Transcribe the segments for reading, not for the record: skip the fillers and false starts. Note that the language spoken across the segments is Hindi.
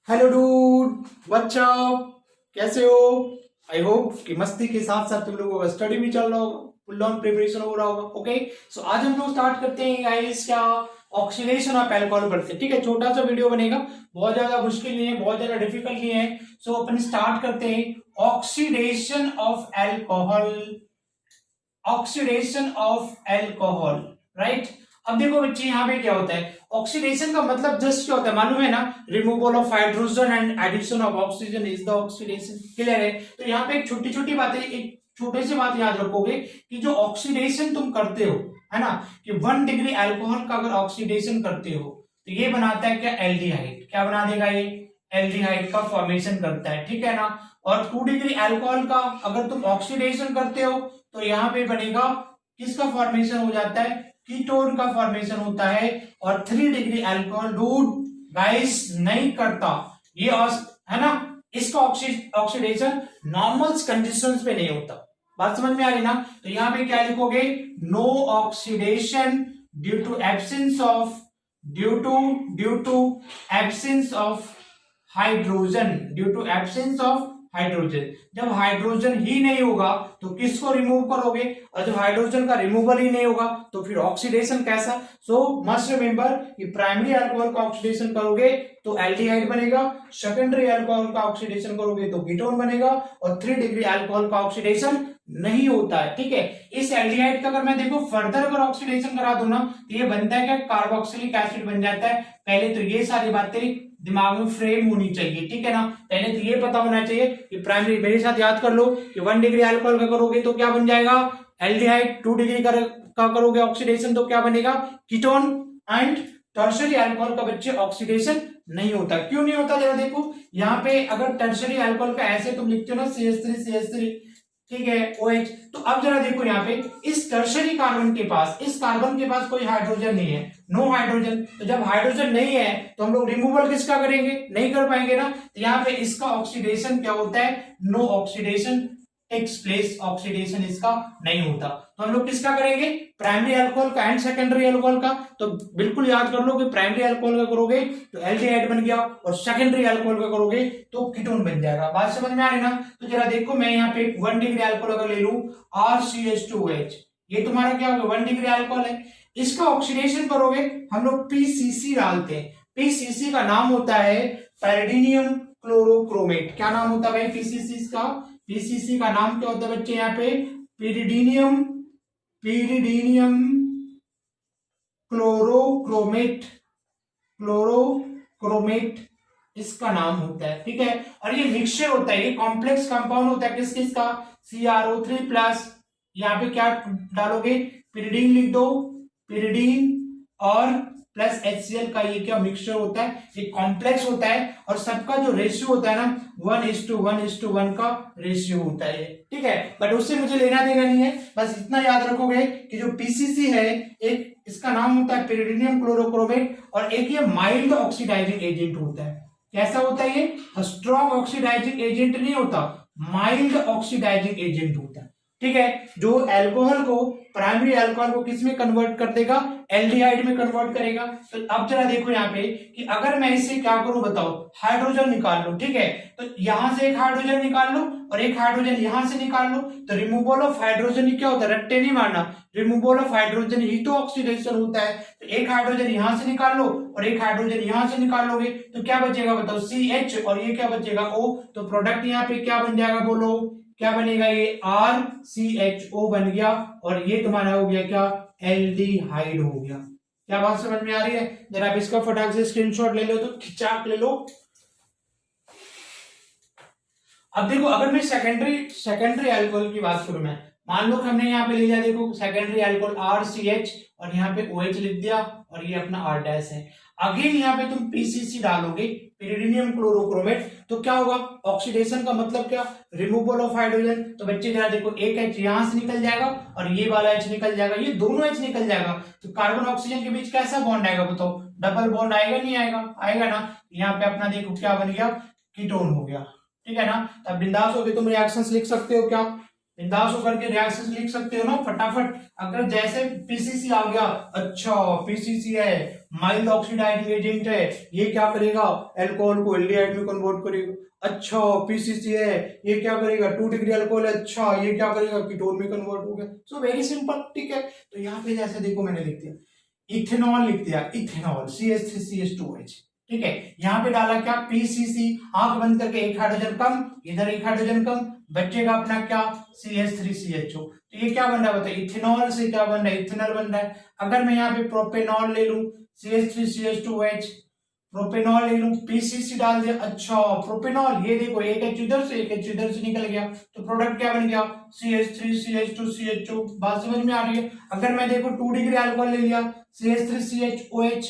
हेलो डूड, व्हाट्स अप, कैसे हो? आई होप कि मस्ती के साथ साथ तुम लोगों का स्टडी भी चल रहा होगा, फुल ऑन प्रिपरेशन हो रहा होगा। ओके, सो आज हम लोग स्टार्ट करते हैं गाइस क्या ऑक्सीडेशन ऑफ अल्कोहल पर से। ठीक है, छोटा सा वीडियो बनेगा, बहुत ज्यादा मुश्किल नहीं है, बहुत ज्यादा डिफिकल्ट नहीं है। सो अपन स्टार्ट करते हैं oxidation of alcohol. Oxidation of alcohol, right. अब देखो बच्चे, यहाँ पे क्या होता है, ऑक्सीडेशन का मतलब जस्ट क्या होता है मालूम है ना, removal of hydrogen and addition of oxygen is the oxidation. Clear है? तो यहाँ पे एक छोटी छोटी बातें, एक छोटे से बात याद रखोगे कि जो ऑक्सीडेशन तुम करते हो, है ना, कि 1 डिग्री अल्कोहल का अगर ऑक्सीडेशन करते हो तो ये बनाता है क्या, एल्डिहाइड। क्या बना देगा ये? एल्डिहाइड का फॉर्मेशन करता है, ठीक है ना। और 2 डिग्री अल्कोहल का अगर तुम ऑक्सीडेशन करते हो तो यहाँ पे बनेगा, किसका फॉर्मेशन हो जाता है, कीटोन का फॉर्मेशन होता है। और 3 डिग्री अल्कोहल डूड गाइस नहीं करता ये, है ना, इसका ऑक्सीडेशन नॉर्मल कंडीशंस पे नहीं होता। बात समझ में आ रही ना? तो यहाँ पे क्या लिखोगे, no oxidation due to absence of, due to absence of hydrogen, due to absence of hydrogen. जब हाइड्रोजन ही नहीं होगा तो किसको रिमूव करोगे, और जब हाइड्रोजन का रिमूवल ही नहीं होगा तो फिर ऑक्सीडेशन कैसा। सो मस्ट रिमेंबर कि प्राइमरी अल्कोहल का ऑक्सीडेशन करोगे तो एल्डिहाइड बनेगा, सेकेंडरी अल्कोहल का ऑक्सीडेशन करोगे तो कीटोन बनेगा, और 3 डिग्री अल्कोहल का ऑक्सीडेशन नहीं होता है। ठीक है, इस एल्डिहाइड का अगर मैं देखो फर्दर अगर ऑक्सीडेशन करा दूं ना तो ये बनता है क्या, कार्बोक्सिलिक एसिड बन जाता है। पहले तो ये सारी बातें दिमाग में फ्रेम होनी चाहिए, ठीक है ना। पहले तो ये पता होना चाहिए कि प्राइमरी, मेरे साथ याद कर लो कि 1 डिग्री अल्कोहल का करोगे तो क्या बन जाएगा, एल्डिहाइड। 2 डिग्री का करोगे ऑक्सीडेशन तो क्या बनेगा, कीटोन। एंड टर्शरी अल्कोहल का बच्चे ऑक्सीडेशन नहीं होता। क्यों नहीं होता, जरा देखो यहाँ पे अगर टर्शरी अल्कोहल का ऐसे तुम लिखते हो ना, CH3, ठीक है, OH। तो अब जरा देखो यहाँ पे इस टर्शरी कार्बन के पास, इस कार्बन के पास कोई हाइड्रोजन नहीं है, नो हाइड्रोजन। तो जब हाइड्रोजन नहीं है तो हम लोग रिमूवल किसका करेंगे, नहीं कर पाएंगे ना। तो यहाँ पे इसका ऑक्सीडेशन क्या होता है, no oxidation takes place, oxidation इसका नहीं होता। तो हम लोग किसका करेंगे, प्राइमरी अल्कोहल का एंड सेकेंडरी अल्कोहल का। तो बिल्कुल याद कर लो कि प्राइमरी अल्कोहल का करोगे तो एल्डिहाइड बन गया, और सेकेंडरी अल्कोहल का करोगे तो कीटोन बन जाएगा। बात समझ में आ रही ना? तो जरा देखो, मैं यहाँ पे 1 डिग्री अल्कोहल अगर ले लू, RCH2OH, ये तुम्हारा क्या होगा, 1 डिग्री अल्कोहल है। इसका ऑक्सीडेशन करोगे, हम लोग PCC डालते हैं। PCC का नाम होता है पैरिडीनियम क्लोरोक्रोमेट। क्या नाम होता है भाई PCC का? PCC का नाम क्या होता है बच्चे, यहाँ पे पिरिडीनियम, पिरिडीनियम क्लोरोक्रोमेट, क्लोरोक्रोमेट इसका नाम होता है, ठीक है। और ये मिक्सचर होता है, ये कॉम्प्लेक्स कंपाउंड होता है, किस किस का, CrO3+। यहाँ पे क्या डालोगे, पिरिडीन लिख दो, पिरिडीन और प्लस HCl का ये क्या मिक्सचर होता है, ये कॉम्प्लेक्स होता है। और सबका जो रेशियो होता है ना, 1:1:1 का रेशियो होता है, ठीक है। बट उससे मुझे लेना देना नहीं है, बस इतना याद रखोगे कि जो PCC है, एक इसका नाम होता है पिरिडीनियम क्लोरोक्रोमेट, और एक ये माइल्ड ऑक्सीडाइजिंग एजेंट होता है। कैसा होता है ये, स्ट्रॉन्ग ऑक्सीडाइजिंग एजेंट नहीं होता, माइल्ड ऑक्सीडाइजिंग एजेंट होता है, ठीक है। जो अल्कोहल को, प्राइमरी अल्कोहल को किस में कन्वर्ट कर देगा, एल्डिहाइड में कन्वर्ट करेगा। तो अब जरा देखो यहाँ पे कि अगर मैं इससे क्या करूं बताओ, हाइड्रोजन निकाल लो, ठीक है। तो यहां से एक हाइड्रोजन निकाल लो और एक हाइड्रोजन यहां से निकाल लो। तो रिमूवल ऑफ हाइड्रोजन ही क्या होता है, रट्टे नहीं मारना, रिमूवल ऑफ हाइड्रोजन ही तो ऑक्सीडेशन होता है। तो एक हाइड्रोजन यहां से निकाल लो और एक हाइड्रोजन यहां से निकाल लोगे तो क्या बचेगा बताओ, CH, और ये क्या बचेगा, O। तो प्रोडक्ट यहाँ पे क्या बन जाएगा, बोलो क्या बनेगा, ये RCHO बन गया, और ये तुम्हारा हो गया क्या, एल्डिहाइड हो गया। क्या बात समझ में आ रही है? जरा आप इसका फटाक से स्क्रीनशॉट ले लो, तो खिंचाक ले लो। अब देखो, अगर मैं सेकेंडरी अल्कोहल की बात करूं, मैं मान लो कि हमने यहाँ पे ले लिया, देखो सेकेंडरी अल्कोहल RCH, और यहाँ पे OH लिख दिया, और ये अपना R डैश है। अगेन यहाँ पे तुम PCC डालोगे, पिरिडीनियम क्लोरोक्रोमेट, तो क्या होगा, ऑक्सीडेशन का मतलब क्या, रिमूवल ऑफ हाइड्रोजन। तो बच्चे जरा देखो, एक H यहां से निकल जाएगा और ये वाला H निकल जाएगा, ये दोनों H निकल जाएगा। तो कार्बन ऑक्सीजन के बीच कैसा बॉन्ड आएगा बताओ, डबल बॉन्ड आएगा नहीं आएगा, आएगा ना। यहाँ पे अपना देखो क्या बन गया, कीटोन हो गया, ठीक है ना। तब बिंदास हो गए, तुम रिएक्शंस लिख सकते हो क्या, बिंदास होकर के रिएक्शन लिख सकते हो ना फटाफट। अगर जैसे पीसीसी आ गया, अच्छा पीसीसी है, माइल्ड ऑक्सीडाइजिंग एजेंट है, ये क्या करेगा, अल्कोहल को एल्डिहाइड में कन्वर्ट करेगा। अच्छा पीसीसी है, ये क्या करेगा, 2 डिग्री अल्कोहल है, अच्छा ये क्या करेगा, कीटोन में कन्वर्ट हो गया। सो वेरी सिंपल, ठीक है। तो यहाँ पे जैसे देखो मैंने लिख दिया इथेनॉल, लिख दिया इथेनॉल CH3CH2OH, ठीक है। यहाँ पे डाला क्या, पीसीसी, आंख बंद करके एक हाइड्रोजन कम, इधर एक हाइड्रोजन कम, बच्चे का अपना क्या, CH3CHO। तो ये क्या बन रहा है बताइए, इथेनॉल से क्या बन रहा है, इथेनॉल बन रहा है। अगर मैं यहाँ पे प्रोपेनॉल ले लूं, CH3CH2OH, प्रोपेनॉल ले लूं, पीसीसी डाल दिया, अच्छा प्रोपेनॉल, ये देखो एक एच इधर से एक एच इधर से निकल गया, तो प्रोडक्ट क्या बन गया, CH3CH2CHO। बात समझ में आ रही है। अगर मैं देखो 2 डिग्री अल्कोहल ले लिया, CH3CHOH,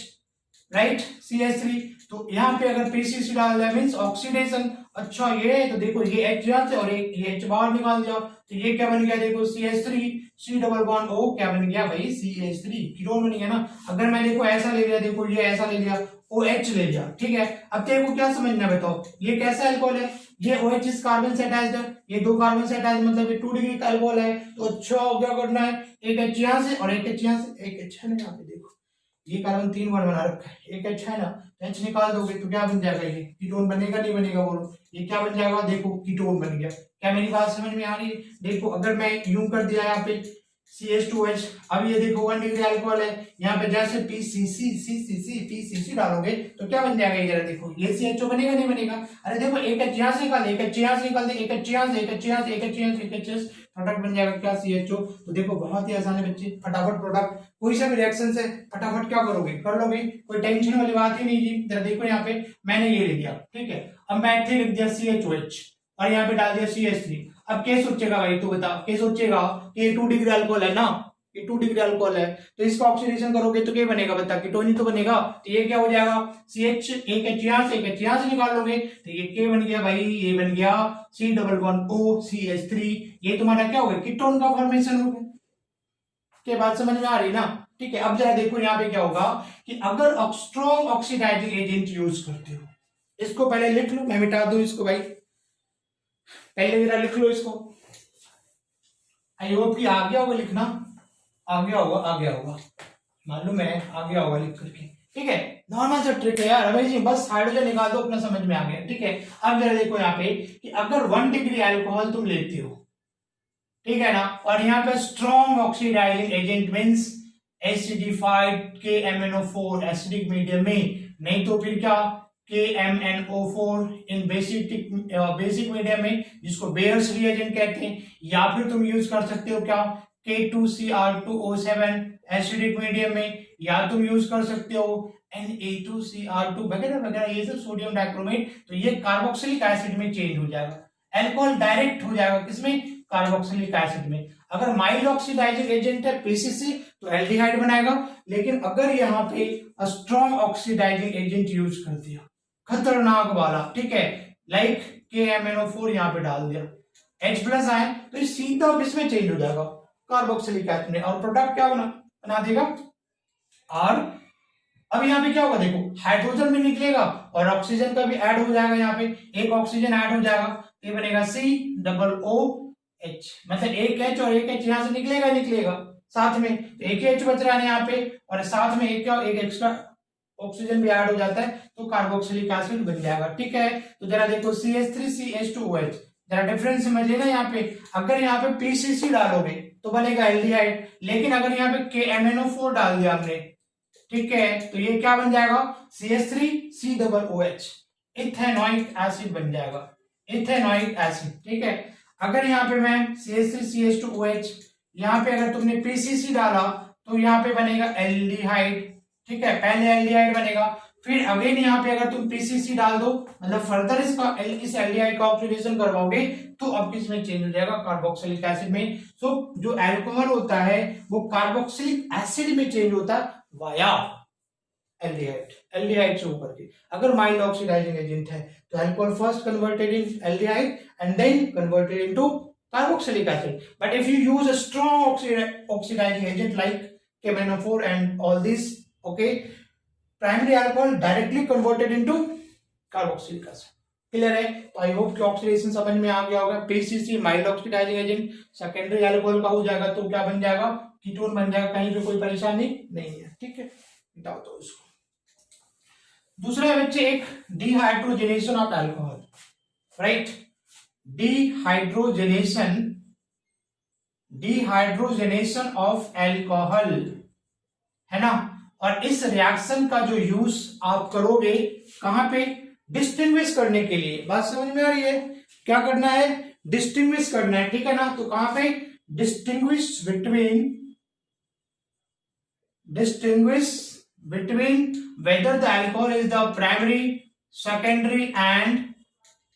राइट, CH3, तो यहाँ पे अगर पीसीसी डाल दिया मीन्स ऑक्सीडेशन। अच्छा ये तो देखो ये H यहाँ से और एक ये H बाहर निकाल दिया, तो ये क्या बन गया, देखो CH3, C double bond O क्या बन गया भाई, CH3, कीटोन बन गया ना। अगर मैं देखो ऐसा ले लिया, देखो ये ऐसा ले लिया, OH ले लिया, ठीक है। अब देखो क्या समझना है बताओ, ये कैसा अल्कोहल है, ये OH इस कार्बन से अटैच्ड है, ये 2 कार्बन से अटैच्ड, मतलब ये 2 डिग्री का अल्कोहल है। तो अच्छा क्या करना है, एक H यहाँ से और एक H यहाँ से, एक H है ना यहाँ पे देखो, ये कार्बन 3 बार बना रखा है, एक H है ना, H निकाल दोगे तो क्या बन जाएगा, ये कीटोन बनेगा नहीं बनेगा, बोलो ये क्या बन जाएगा, देखो कीटोन बन गया। क्या मेरी बात समझ में आ रही है। देखो अगर मैं यूं कर दिया यहाँ पे CH2H, अब ये देखो 1 डिग्री अल्कोहल है, यहाँ पे जैसे PCC डालोगे तो क्या बन जाएगा, ये देखो ये CHO बनेगा नहीं बनेगा। अरे देखो एक H यहाँ से निकाल, एक H यहाँ से निकाल दे, एक H यहाँ से, एक H यहाँ से, एक H यहाँ से, एक H प्रोडक्ट बन जाएगा क्या, CHO। तो देखो बहुत ही आसान है बच्चे, फटाफट प्रोडक्ट, कोई सा भी रिएक्शन से फटाफट क्या करोगे, कर लोगे, कोई टेंशन वाली बात ही नहीं जी। जरा देखो यहाँ पे मैंने ये ले लिया, ठीक है। अब मैं इथे लिख दिया CHOH और यहाँ पे डाल दिया CH3। अब क्या सोचेगा भाई, तू बता, क्या सोचेगा कि ये 2 डिग्री अल्कोहल है ना, ये 2 डिग्री अल्कोहल है, तो इसका ऑक्सीडेशन करोगे तो क्या बनेगा बता, कीटोन ही तो बनेगा। तो ये क्या हो जाएगा, CH, एक H यहाँ से, एक H यहाँ से निकाल लोगे, तो ये क्या बन गया भाई, ये बन गया C double bond O CH3। ये तुम्हारा क्या हो गया, कीटोन का फॉर्मेशन हो गया। क्या बात समझ में आ रही ना, ठीक है। अब जरा देखो यहाँ पे क्या होगा कि अगर स्ट्रॉन्ग ऑक्सीडाइजिंग एजेंट यूज करते हो, इसको पहले लिख लो, मैं मिटा दूं इसको भाई, पहले जरा लिख लो इसको। आई होप कि आ गया होगा लिखना, आ गया होगा, मालूम है आ गया होगा लिख करके, ठीक है। नॉर्मल सा ट्रिक है यार रमेश जी, बस हाइड्रोजन निकाल दो, अपना समझ में आ गया, ठीक है। अब जरा देखो यहाँ पे कि अगर 1 डिग्री अल्कोहल तुम लेते हो, ठीक है ना, और यहाँ पे strong oxidising agent means acidified KMnO4 acidic medium में, नहीं तो फिर क्या KMnO4 इन बेसिक मीडियम में, जिसको बेयर्स रिएजेंट कहते हैं, या फिर तुम यूज कर सकते हो क्या K2Cr2O7 एसिडिक मीडियम में, या तुम यूज कर सकते हो Na2Cr2 वगैरह वगैरह, ये सब सोडियम डाइक्रोमेट। तो ये कार्बोक्सिलिक एसिड में चेंज हो जाएगा, अल्कोहल डायरेक्ट हो जाएगा किसमें, कार्बोक्सिलिक एसिड में। अगर माइल्ड ऑक्सीडाइजिंग एजेंट है पीसीसी तो एल्डिहाइड बनाएगा, लेकिन अगर यहाँ पे स्ट्रॉन्ग ऑक्सीडाइजिंग एजेंट यूज कर दिया खतरनाक वाला, ठीक है, लाइक KMnO4 यहाँ पे डाल दिया, H प्लस आए तो ये सीधा किसमें चेंज हो जाएगा, कार्बोक्सिलिक एसिड में, और प्रोडक्ट क्या बना देगा R। अब यहाँ पे क्या होगा देखो, हाइड्रोजन भी निकलेगा और ऑक्सीजन का भी ऐड हो जाएगा, यहाँ पे एक ऑक्सीजन ऐड हो जाएगा, ये बनेगा COOH, मतलब एक H और एक H यहाँ से निकलेगा साथ में, तो एक H बच रहा है यहाँ पे, और साथ में एक एक्स्ट्रा ऑक्सीजन भी ऐड हो जाता है, तो कार्बोक्सिलिक एसिड बन जाएगा, ठीक है। तो जरा देखो CH3CH2OH, जरा डिफरेंस समझ लेना यहाँ पे, अगर यहाँ पे पीसीसी डालोगे तो बनेगा एल्डिहाइड, लेकिन अगर यहाँ पे KMnO4 डाल दिया हमने, ठीक है, तो ये क्या बन जाएगा CH3COOH, इथेनोइक एसिड बन जाएगा, इथेनोइक एसिड, ठीक है। अगर यहाँ पे मैं CH3CH2OH, यहाँ पे अगर तुमने पीसीसी डाला तो यहाँ पे बनेगा एल्डिहाइड, ठीक है, पहले एल्डिहाइड बनेगा, फिर अगेन यहाँ पे अगर तुम पीसीसी डाल दो, मतलब फर्दर इस एल्डिहाइड का ऑक्सीडेशन करवाओगे तो अब किसमें चेंज हो जाएगा, कार्बोक्सिलिक एसिड में। सो जो अल्कोहल होता है वो कार्बोक्सिलिक एसिड में चेंज होता है वाया एल्डिहाइड से होकर के। अगर माइल्ड ऑक्सीडाइजिंग एजेंट है तो alcohol first converted in aldehyde and then converted into carboxylic acid. But if you use a strong oxidizing agent like KMnO4 and all this, okay, primary alcohol directly converted into carboxylic acid. Clear है? तो आई होप कि ऑक्सीडेशन समझ में आ गया होगा। PCC mild oxidising agent, secondary alcohol का हो जाएगा तो क्या बन जाएगा, कीटोन बन जाएगा, कहीं पे कोई परेशानी नहीं है। ठीक है, मिटाओ तो इसको। दूसरा है बच्चे एक dehydrogenation of alcohol, right? Dehydrogenation of alcohol है ना। और इस रिएक्शन का जो यूज आप करोगे कहां पे, डिस्टिंग्विश करने के लिए। बात समझ में आ रही है? क्या करना है, डिस्टिंग्विश करना है, ठीक है ना। तो कहां पे, distinguish between whether the alcohol is the primary, secondary and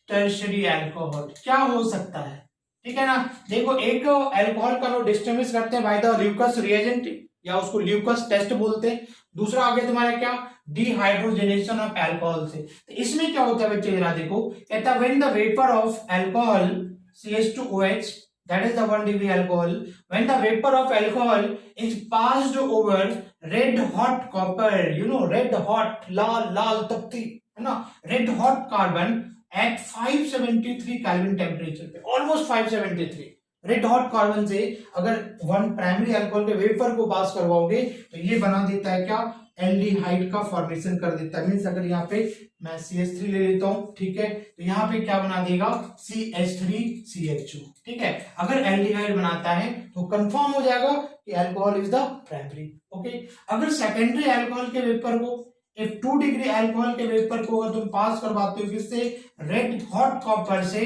tertiary alcohol, क्या हो सकता है, ठीक है ना। देखो एक अल्कोहल का लोग डिस्टिंग्विश करते हैं बाय द ल्यूकस रिएजेंट या उसको ल्यूकस टेस्ट बोलते हैं। दूसरा आगे तुम्हारा क्या, डिहाइड्रोजनेशन ऑफ अल्कोहल से। तो इसमें क्या होता है बच्चे, जरा देखो, कहता है when the vapour of alcohol CH2OH, that is the 1 degree alcohol, when the vapor of alcohol is passed over red hot copper, you know, red hot, लाल तपती है ना, red hot carbon at 573 kelvin temperature पे, ऑलमोस्ट 573 रेड हॉट कार्बन से अगर वन प्राइमरी अल्कोहल के वेपर को पास करवाओगे तो ये बना देता है क्या, एल्डिहाइड का फॉर्मेशन कर देता है। मींस अगर यहाँ पे मैं CH3 ले लेता हूं, ठीक है, तो यहाँ पे क्या बना देगा, CH3CH2, ठीक है। अगर एल्डिहाइड बनाता है तो कंफर्म हो जाएगा कि alcohol is the primary. Okay, अगर सेकेंडरी अल्कोहल के वेपर को, एक 2 डिग्री अल्कोहल के वेपर को अगर तुम पास करवाते हो किससे, रेड हॉट कॉपर से,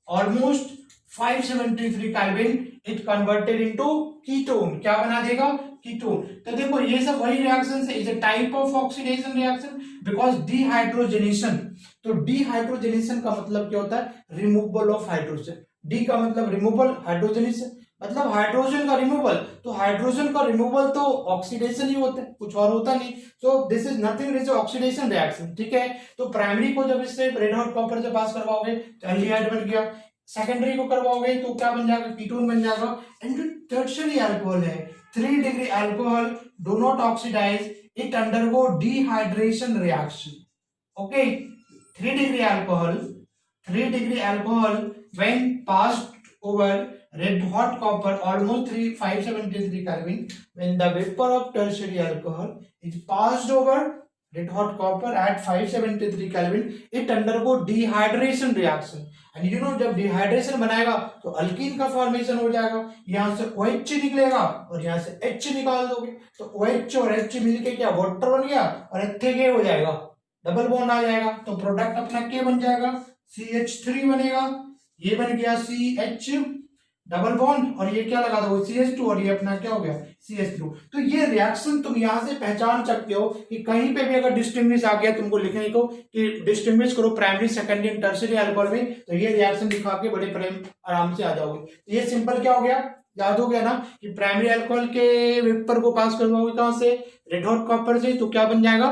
almost 573 kelvin, it converted into ketone, क्या बना देगा, कीटोन। तो देखो ये सब वही रिएक्शन है, is a type of oxidation reaction because dehydrogenation. तो डिहाइड्रोजनेशन का मतलब क्या होता है, रिमूवल ऑफ हाइड्रोजन। डी का मतलब रिमूवल, हाइड्रोजनेशन मतलब हाइड्रोजन का रिमूवल। तो हाइड्रोजन का रिमूवल तो ऑक्सीडेशन ही होता है, कुछ और होता नहीं। So this is nothing, is oxidation reaction, ठीक है। तो प्राइमरी को जब इससे रेड हॉट कॉपर से पास करवाओगे तो एल्डिहाइड बन गया, सेकेंडरी को करवाओगे तो क्या बन जाएगा, कीटोन बन जाएगा। एंड जो टर्शियरी अल्कोहल है, 3 degree alcohol do not oxidise, it undergo dehydration reaction. Okay, 3 degree alcohol when passed over red hot copper almost 573 Kelvin, when the vapor of tertiary alcohol is passed over red hot copper at 573 Kelvin, it undergo dehydration reaction. And you know जब डिहाइड्रेशन बनाएगा तो अल्कीन का फॉर्मेशन हो जाएगा, यहाँ से OH निकलेगा और यहाँ से H निकाल दोगे तो OH और H मिलके क्या वाटर बन गया और H हो जाएगा, डबल बॉन्ड आ जाएगा। तो प्रोडक्ट अपना क्या बन जाएगा, CH3 बनेगा, ये बन गया CH डबल बॉन्ड और ये क्या लगा दो CH2 और ये अपना क्या हो गया CH2। तो ये रिएक्शन तुम यहां से पहचान सकते हो कि कहीं पे भी अगर डिस्टिंग्विश आ गया तुमको लिखने को कि डिस्टिंग्विश करो primary, secondary and tertiary alcohol में, तो ये रिएक्शन दिखा के बड़े प्रेम आराम से आ जाओगे। तो ये सिंपल क्या हो गया, याद हो गया ना कि प्राइमरी अल्कोहल के वेपर को पास करवाओगे कहां से, रेड हॉट कॉपर से, तो क्या बन जाएगा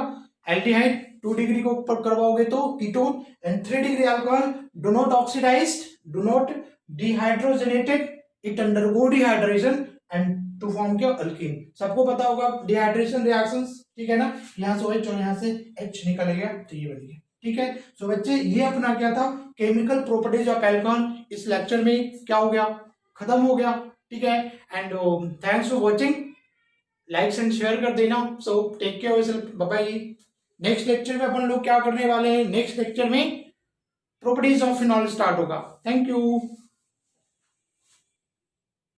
एल्डिहाइड। 2 डिग्री को ऊपर करवाओगे तो ketone. And 3 degree alcohol do not oxidized, do not dehydrogenated, it undergo dehydration and to form क्या, अल्कीन। सबको पता होगा डिहाइड्रेशन रिएक्शंस, ठीक है ना। यहाँ से OH और यहाँ से H निकल गया तो ये बन गया, ठीक है। सो बच्चे ये अपना क्या था, केमिकल प्रॉपर्टीज ऑफ अल्कोहल, इस लेक्चर में क्या हो गया, खत्म हो गया, ठीक है। And thanks for watching, likes and share कर देना। So take care of yourself, bye bye. Next lecture में अपन लोग क्या करने वाले हैं, नेक्स्ट लेक्चर में प्रॉपर्टीज ऑफ फिनॉल स्टार्ट होगा। Thank you.